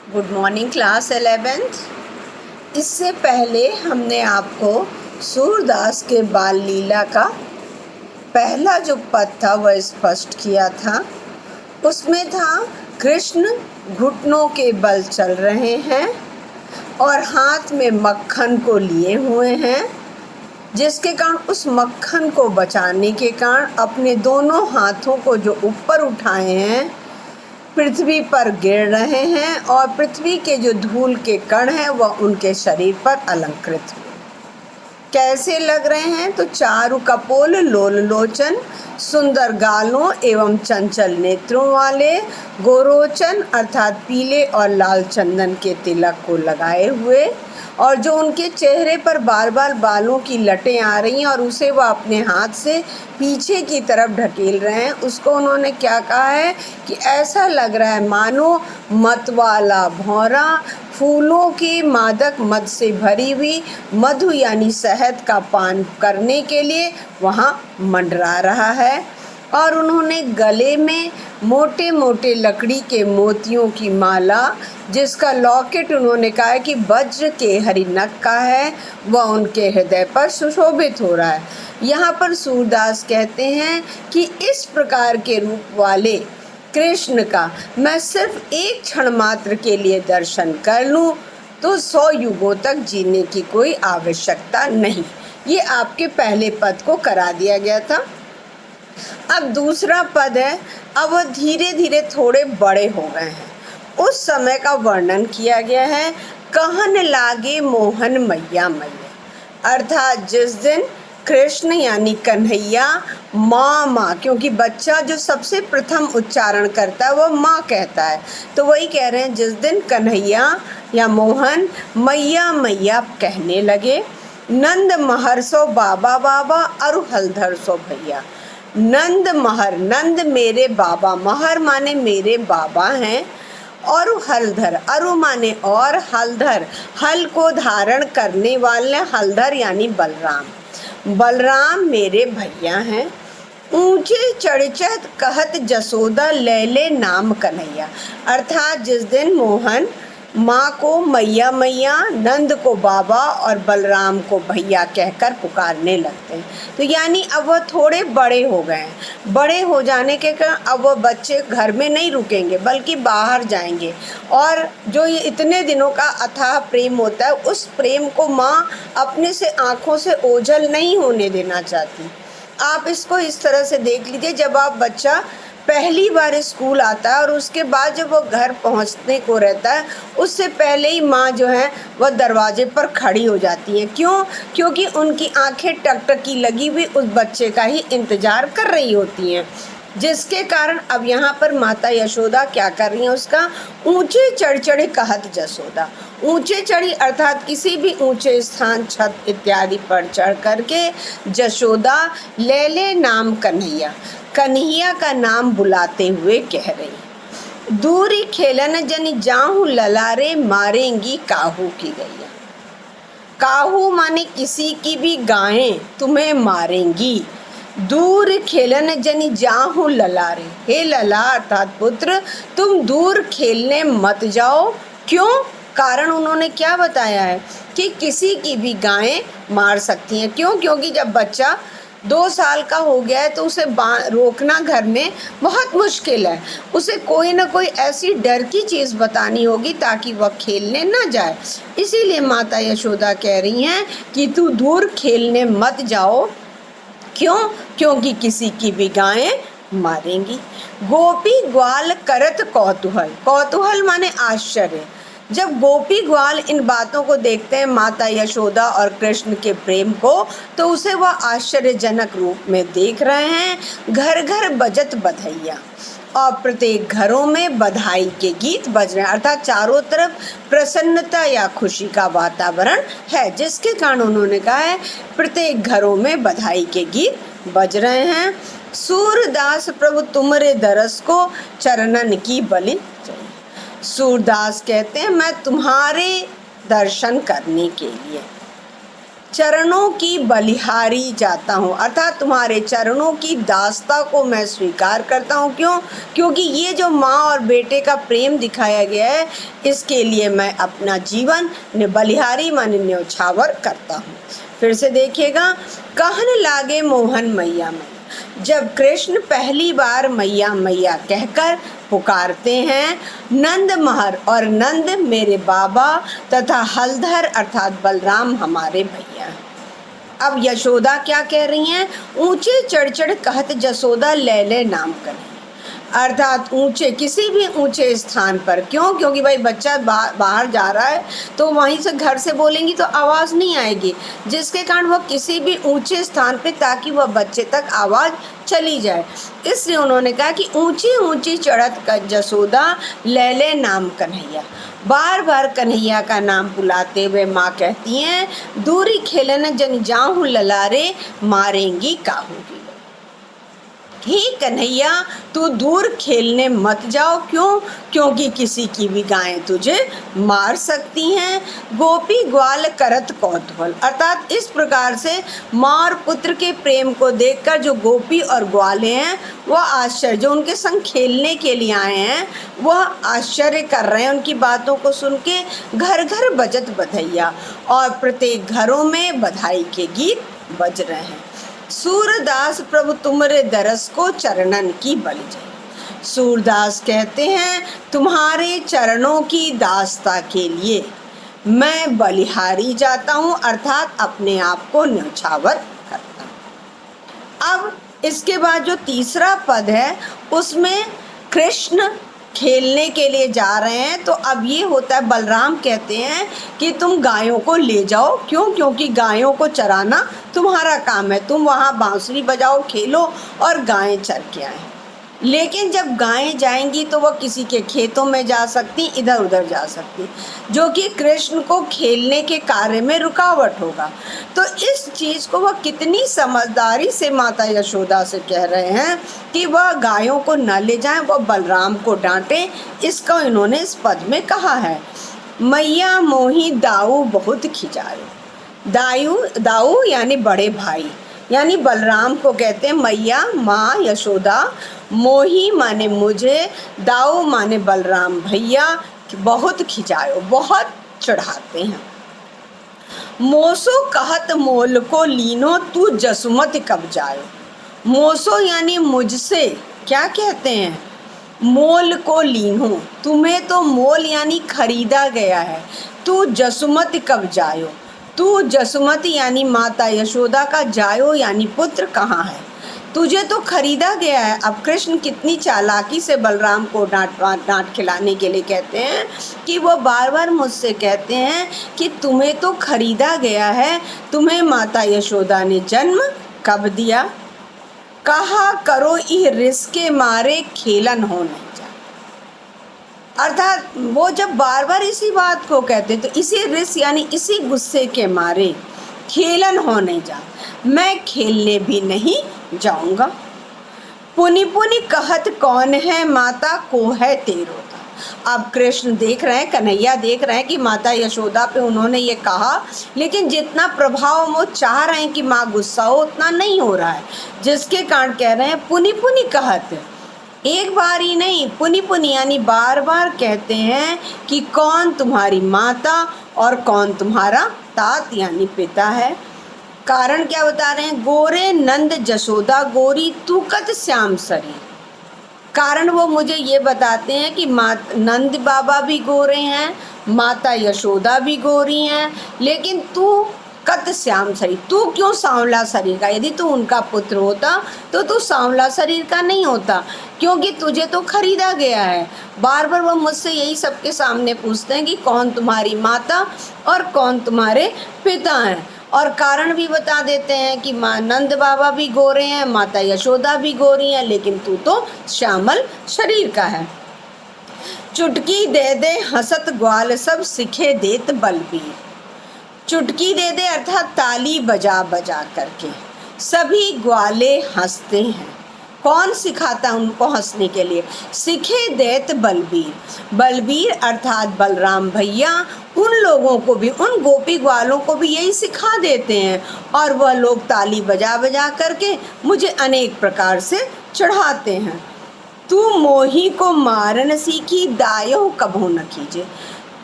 Good morning class 11th। इससे पहले हमने आपको सूरदास के बाल लीला का पहला जो पद था वह स्पष्ट किया था। उसमें था कृष्ण घुटनों के बल चल रहे हैं और हाथ में मक्खन को लिए हुए हैं, जिसके कारण उस मक्खन को बचाने के कारण अपने दोनों हाथों को जो ऊपर उठाए हैं पृथ्वी पर गिर रहे हैं और पृथ्वी के जो धूल के कण हैं वह उनके शरीर पर अलंकृत हुए। कैसे लग रहे हैं? तो चारु कपोल लोल लोचन, सुंदर गालों एवं चंचल नेत्रों वाले, गोरोचन अर्थात पीले और लाल चंदन के तिलक को लगाए हुए, और जो उनके चेहरे पर बार बार बालों की लटें आ रही हैं और उसे वह अपने हाथ से पीछे की तरफ ढकेल रहे हैं, उसको उन्होंने क्या कहा है कि ऐसा लग रहा है मानो मतवाला भौरा फूलों के मादक मद से भरी हुई मधु यानी शहद का पान करने के लिए वहाँ मंडरा रहा है। और उन्होंने गले में मोटे मोटे लकड़ी के मोतियों की माला, जिसका लॉकेट उन्होंने कहा है कि वज्र के हरिनक का है, वह उनके हृदय पर सुशोभित हो रहा है। यहाँ पर सूरदास कहते हैं कि इस प्रकार के रूप वाले कृष्ण का मैं सिर्फ एक क्षण मात्र के लिए दर्शन कर लूँ तो 100 युगों तक जीने की कोई आवश्यकता नहीं। ये आपके पहले पद को करा दिया गया था। अब दूसरा पद है, अब वह धीरे धीरे थोड़े बड़े हो गए हैं। उस समय का वर्णन किया गया है। कहन लागे मोहन मैया मैया, अर्थात जिस दिन कृष्ण यानी कन्हैया माँ, क्योंकि बच्चा जो सबसे प्रथम उच्चारण करता है वह माँ कहता है, तो वही कह रहे हैं जिस दिन कन्हैया या मोहन मैया मैया कहने लगे। नंद महर सो बाबा बाबा अरु हलधर सो भैया। नंद महर, नंद मेरे बाबा, महर माने मेरे बाबा हैं, और हलधर, अरु माने और, हलधर हल को धारण करने वाले, हलधर यानी बलराम, बलराम मेरे भैया हैं। ऊंचे चढ़चत कहत जसोदा लैले नाम कन्हैया, अर्थात जिस दिन मोहन माँ को मैया मैया, नंद को बाबा और बलराम को भैया कहकर पुकारने लगते हैं। तो यानी अब वह थोड़े बड़े हो गए हैं। बड़े हो जाने के कारण अब वह बच्चे घर में नहीं रुकेंगे बल्कि बाहर जाएंगे, और जो ये इतने दिनों का अथाह प्रेम होता है उस प्रेम को माँ अपने से आँखों से ओझल नहीं होने देना चाहती। आप इसको इस तरह से देख लीजिए, जब आप बच्चा पहली बार स्कूल आता है और उसके बाद जब वो घर पहुंचने को रहता है उससे पहले ही माँ जो है वह दरवाजे पर खड़ी हो जाती है। क्यों? क्योंकि उनकी आंखें टकटकी लगी हुई उस बच्चे का ही इंतज़ार कर रही होती हैं, जिसके कारण अब यहाँ पर माता यशोदा क्या कर रही हैं, उसका ऊंचे चढ़ चढ़े कहत जसोदा। ऊंचे चढ़ी अर्थात किसी भी ऊंचे स्थान, छत इत्यादि पर चढ़ करके जशोदा लैले नाम कन्हैया, कन्हैया का नाम बुलाते हुए कह रही। दूरी खेलन जन जाहू ललारे मारेंगी काहू की गैया। काहू माने किसी की भी गायें तुम्हें मारेंगी। दूर खेलन जनी जाहू ललारे, हे लला अर्थात पुत्र तुम दूर खेलने मत जाओ। क्यों? कारण उन्होंने क्या बताया है कि किसी की भी गायें मार सकती हैं। क्यों? क्योंकि जब बच्चा 2 साल का हो गया है तो उसे रोकना घर में बहुत मुश्किल है। उसे कोई ना कोई ऐसी डर की चीज़ बतानी होगी ताकि वह खेलने ना जाए। इसीलिए माता यशोदा कह रही हैं कि तू दूर खेलने मत जाओ। क्यों? क्योंकि किसी की भी गायें मारेंगी। गोपी ग्वाल करत कौतूहल, कौतूहल माने आश्चर्य। जब गोपी ग्वाल इन बातों को देखते हैं, माता यशोदा और कृष्ण के प्रेम को, तो उसे वह आश्चर्यजनक रूप में देख रहे हैं। घर घर बजत बधैया, और प्रत्येक घरों में बधाई के गीत बज रहे हैं, अर्थात चारों तरफ प्रसन्नता या खुशी का वातावरण है, जिसके कारण उन्होंने कहा है प्रत्येक घरों में बधाई के गीत बज रहे हैं। सूरदास प्रभु तुमरे दरस को चरणन की बलि। सूरदास कहते हैं मैं तुम्हारे दर्शन करने के लिए चरणों की बलिहारी जाता हूँ, अर्थात तुम्हारे चरणों की दास्ता को मैं स्वीकार करता हूँ। क्यों? क्योंकि ये जो माँ और बेटे का प्रेम दिखाया गया है, इसके लिए मैं अपना जीवन बलिहारी माने न्यौछावर करता हूँ। फिर से देखिएगा, कहन लागे मोहन मैया मैया। जब कृष्ण पहली बार मैया मैया कहकर पुकारते हैं, नंद महर और नंद मेरे बाबा तथा हलधर अर्थात बलराम हमारे भैया। अब यशोदा क्या कह रही हैं? ऊंचे चढ़ चढ़ कहत जसोदा ले ले नाम करें, अर्थात ऊंचे, किसी भी ऊंचे स्थान पर। क्यों? क्योंकि भाई बच्चा बाहर जा रहा है तो वहीं से घर से बोलेंगी तो आवाज़ नहीं आएगी, जिसके कारण वह किसी भी ऊंचे स्थान पे, ताकि वह बच्चे तक आवाज़ चली जाए। इसलिए उन्होंने कहा कि ऊंची ऊंची चढ़त कर जसोदा ले ले नाम कन्हैया। बार बार कन्हैया का नाम बुलाते हुए माँ कहती हैं, दूरी खेलन जन जाऊँ ललारे मारेंगी काहूँगी। ही कन्हैया तू दूर खेलने मत जाओ। क्यों? क्योंकि किसी की भी गायें तुझे मार सकती हैं। गोपी ग्वाल करत कौतूहल, अर्थात इस प्रकार से माँ और पुत्र के प्रेम को देखकर जो गोपी और ग्वाले हैं वह आश्चर्य, जो उनके संग खेलने के लिए आए हैं वह आश्चर्य कर रहे हैं। उनकी बातों को सुन के घर घर बजत बधैया, और प्रत्येक घरों में बधाई के गीत बज रहे हैं। सूरदास प्रभु तुमरे दरस को चरणन की बलि जाए। सूरदास कहते हैं, तुम्हारे चरणों की दास्ता के लिए मैं बलिहारी जाता हूँ, अर्थात अपने आप को न्यौछावर करता हूँ। अब इसके बाद जो तीसरा पद है उसमें कृष्ण खेलने के लिए जा रहे हैं। तो अब ये होता है, बलराम कहते हैं कि तुम गायों को ले जाओ। क्यों? क्योंकि गायों को चराना तुम्हारा काम है, तुम वहाँ बांसुरी बजाओ, खेलो और गायें चर के आए। लेकिन जब गायें जाएंगी तो वह किसी के खेतों में जा सकती, इधर उधर जा सकती, जो कि कृष्ण को खेलने के कार्य में रुकावट होगा। तो इस चीज़ को वह कितनी समझदारी से माता यशोदा से कह रहे हैं कि वह गायों को न ले जाएं, वह बलराम को डांटे। इसका इन्होंने इस पद में कहा है, मैया मोही दाऊ बहुत खिजायो। दाऊ यानी बड़े भाई, यानी बलराम को कहते हैं मैया, माँ यशोदा, मोही माने मुझे, दाऊ माने बलराम भैया, बहुत खिजायो, बहुत चढ़ाते हैं। मोसो कहत मोल को लीनो तू जसुमत कब जायो। मोसो यानी मुझसे क्या कहते हैं? मोल को लीनो, तुम्हें तो मोल यानी खरीदा गया है। तू जसुमत कब जायो, तू जसुमत यानी माता यशोदा का जायो यानी पुत्र कहाँ है, तुझे तो खरीदा गया है। अब कृष्ण कितनी चालाकी से बलराम को डांट खिलाने के लिए कहते हैं कि वो बार बार मुझसे कहते हैं कि तुम्हें तो खरीदा गया है, तुम्हें माता यशोदा ने जन्म कब दिया। कहा करो इह रिस्के मारे खेलन हो नहीं जा, अर्थात वो जब बार बार इसी बात को कहते तो इसी रिस यानी इसी गुस्से के मारे खेलन हो नहीं जा, मैं खेलने भी नहीं जाऊंगा। पुनि पुनि कहत कौन है माता को है तेरो। अब कृष्ण देख रहे हैं, कन्हैया देख रहे हैं कि माता यशोदा पे उन्होंने ये कहा, लेकिन जितना प्रभाव वो चाह रहे हैं कि माँ गुस्सा हो उतना नहीं हो रहा है, जिसके कारण कह रहे हैं पुनि पुनि कहत। एक बार ही नहीं, पुनि पुनि यानी बार बार कहते हैं कि कौन तुम्हारी माता और कौन तुम्हारा तात यानी पिता है। कारण क्या बता रहे हैं? गोरे नंद जसोदा गोरी तू कत श्याम शरीर। कारण वो मुझे ये बताते हैं कि नंद बाबा भी गोरे हैं, माता यशोदा भी गोरी हैं, लेकिन तू कत श्याम शरीर, तू क्यों सांवला शरीर का? यदि तू उनका पुत्र होता तो तू सांवला शरीर का नहीं होता, क्योंकि तुझे तो खरीदा गया है। बार बार वो मुझसे यही सबके सामने पूछते हैं कि कौन तुम्हारी माता और कौन तुम्हारे पिता हैं, और कारण भी बता देते हैं कि नंद बाबा भी गोरे हैं, माता यशोदा भी गोरी हैं, लेकिन तू तो श्यामल शरीर का है। चुटकी दे दे हंसत ग्वाल सब सिखे देत बलबीर। चुटकी दे दे अर्थात ताली बजा बजा करके सभी ग्वाले हंसते हैं। कौन सिखाता है उनको हंसने के लिए? सिखे देत बलबीर। बलबीर अर्थात बलराम भैया उन लोगों को भी, उन गोपी ग्वालों को भी यही सिखा देते हैं और वह लोग ताली बजा बजा करके मुझे अनेक प्रकार से चढ़ाते हैं। तू मोही को मारन सीखी दायो कभू न कीजे।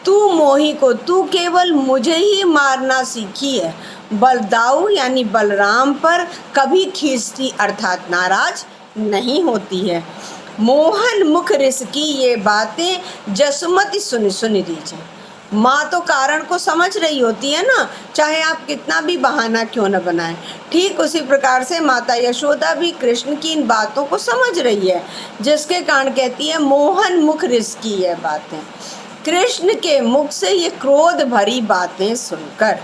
तू मोही को, तू केवल मुझे ही मारना सीखी है, बलदाऊ यानी बलराम पर कभी खींचती अर्थात नाराज नहीं होती है। मोहन मुख रिस की ये बातें जसुमती सुन सुन रीझे। माँ तो कारण को समझ रही होती है ना, चाहे आप कितना भी बहाना क्यों न बनाएं। ठीक उसी प्रकार से माता यशोदा भी कृष्ण की इन बातों को समझ रही है, जिसके कारण कहती है मोहन मुख रिस की ये बातें। कृष्ण के मुख से ये क्रोध भरी बातें सुनकर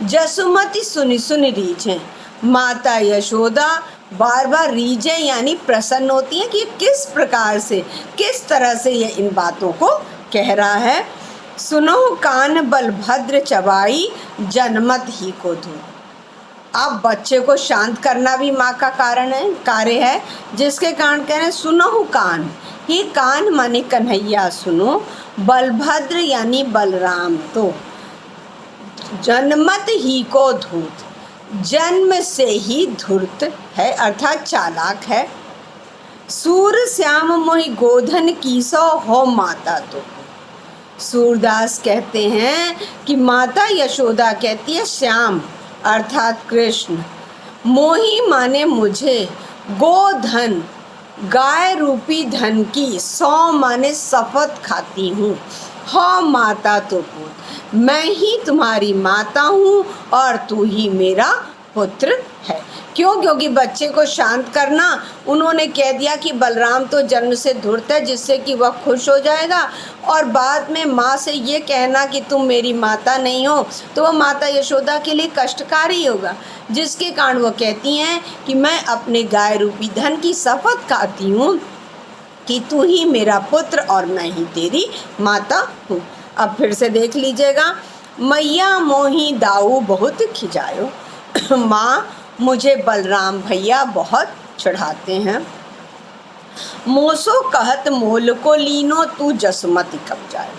जसुमती सुनी सुनी रीझे। माता यशोदा बार बार रीझे यानी प्रसन्न होती हैं कि किस प्रकार से, किस तरह से ये इन बातों को कह रहा है। सुनो कान बलभद्र चबाई जनमत ही को धू। अब बच्चे को शांत करना भी माँ का कार्य है, जिसके कारण कह रहे हैं सुनो कान। ही कान माने कन्हैया सुनो, बलभद्र यानी बलराम तो जनमत ही को धूर्त, जन्म से ही धूर्त है अर्थात चालाक है। सूर श्याम मोहि गोधन कीसो हो माता तो। सूरदास कहते हैं कि माता यशोदा कहती है श्याम अर्थात कृष्ण, मोही माने मुझे, गोधन गाय रूपी धन की, सौ माने शपथ खाती हूँ, हाँ माता तो पुत्र, मैं ही तुम्हारी माता हूँ और तू ही मेरा पुत्र है। क्यों? क्योंकि बच्चे को शांत करना, उन्होंने कह दिया कि बलराम तो जन्म से धूर्त है, जिससे कि वह खुश हो जाएगा, और बाद में माँ से ये कहना कि तुम मेरी माता नहीं हो तो वह माता यशोदा के लिए कष्टकारी होगा, जिसके कारण वो कहती हैं कि मैं अपने गाय रूपी धन की शपथ खाती हूँ कि तू ही मेरा पुत्र और मैं ही तेरी माता हूँ। अब फिर से देख लीजिएगा। मैया मोही दाऊ बहुत खिजायो। माँ मुझे बलराम भैया बहुत चढ़ाते हैं। मोसो कहत मोल को लीनो तू जसमती कब जाए।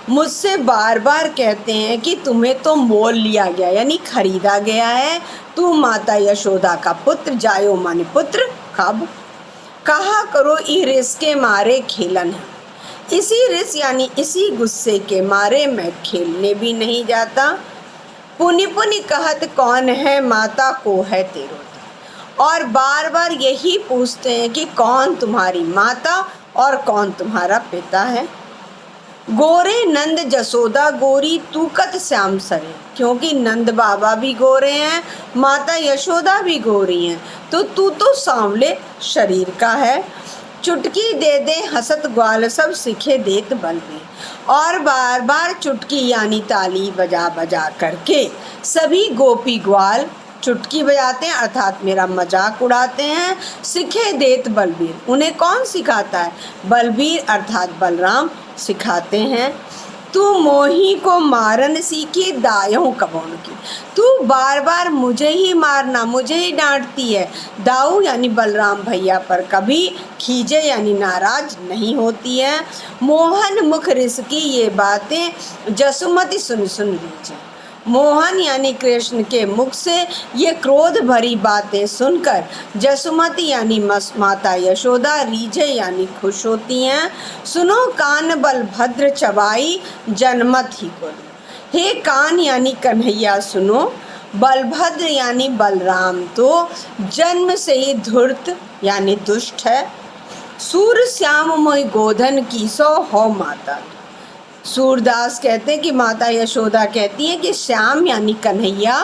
मुझसे बार बार कहते हैं कि तुम्हें तो मोल लिया गया यानी खरीदा गया है, तू माता यशोदा का पुत्र जायो माने पुत्र कब। कहा करो ई रिस के मारे खेलन है। इसी रिस यानी इसी गुस्से के मारे मैं खेलने भी नहीं जाता। पुनि पुनि कहत कौन है माता को है तेरो। और बार बार यही पूछते हैं कि कौन तुम्हारी माता और कौन तुम्हारा पिता है। गोरे नंद जसोदा गोरी तू कत श्याम सरे। क्योंकि नंद बाबा भी गोरे हैं, माता यशोदा भी गोरी हैं, तो तू तो सांवले शरीर का है। चुटकी दे दे हसत ग्वाल सब सिखे देत बलबीर। और बार बार चुटकी यानी ताली बजा बजा करके सभी गोपी ग्वाल चुटकी बजाते हैं अर्थात मेरा मजाक उड़ाते हैं। सिखे देत बलबीर, उन्हें कौन सिखाता है? बलबीर अर्थात बलराम सिखाते हैं। तू मोही को मारन सीखी दायों कबोन की। तू बार बार मुझे ही मारना, मुझे ही डांटती है। दाऊ यानी बलराम भैया पर कभी खीजे यानी नाराज नहीं होती है। मोहन मुख रिस की ये बातें जसुमती सुन सुन लीजिए। मोहन यानी कृष्ण के मुख से ये क्रोध भरी बातें सुनकर जसुमती यानी माता यशोदा रीझे यानी खुश होती हैं। सुनो कान बलभद्र चबाई जनमत ही को। हे कान यानी कन्हैया सुनो, बलभद्र यानी बलराम तो जन्म से ही धूर्त यानी दुष्ट है। सूर श्याम मोहि गोधन कीसो हो माता। सूरदास कहते हैं कि माता यशोदा कहती है कि श्याम यानी कन्हैया,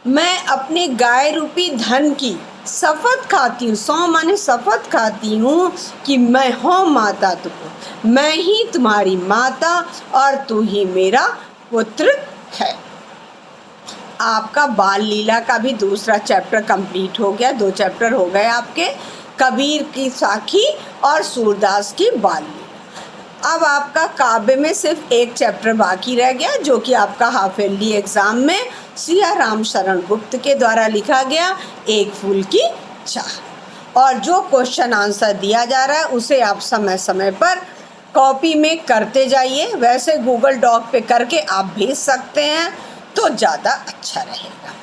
मैं अपने गाय रूपी धन की शपथ खाती हूँ, सौ माने शपथ खाती हूँ कि मैं हूँ माता तुमको, मैं ही तुम्हारी माता और तू ही मेरा पुत्र है। आपका बाल लीला का भी दूसरा चैप्टर कंप्लीट हो गया, 2 चैप्टर हो गए आपके, कबीर की साखी और सूरदास की बाल लीला। अब आपका काव्य में सिर्फ एक चैप्टर बाकी रह गया, जो कि आपका हाफ ईयरली एग्जाम में सिया राम शरण गुप्त के द्वारा लिखा गया एक फूल की चाह। और जो क्वेश्चन आंसर दिया जा रहा है उसे आप समय समय पर कॉपी में करते जाइए। वैसे गूगल डॉक पे करके आप भेज सकते हैं तो ज़्यादा अच्छा रहेगा।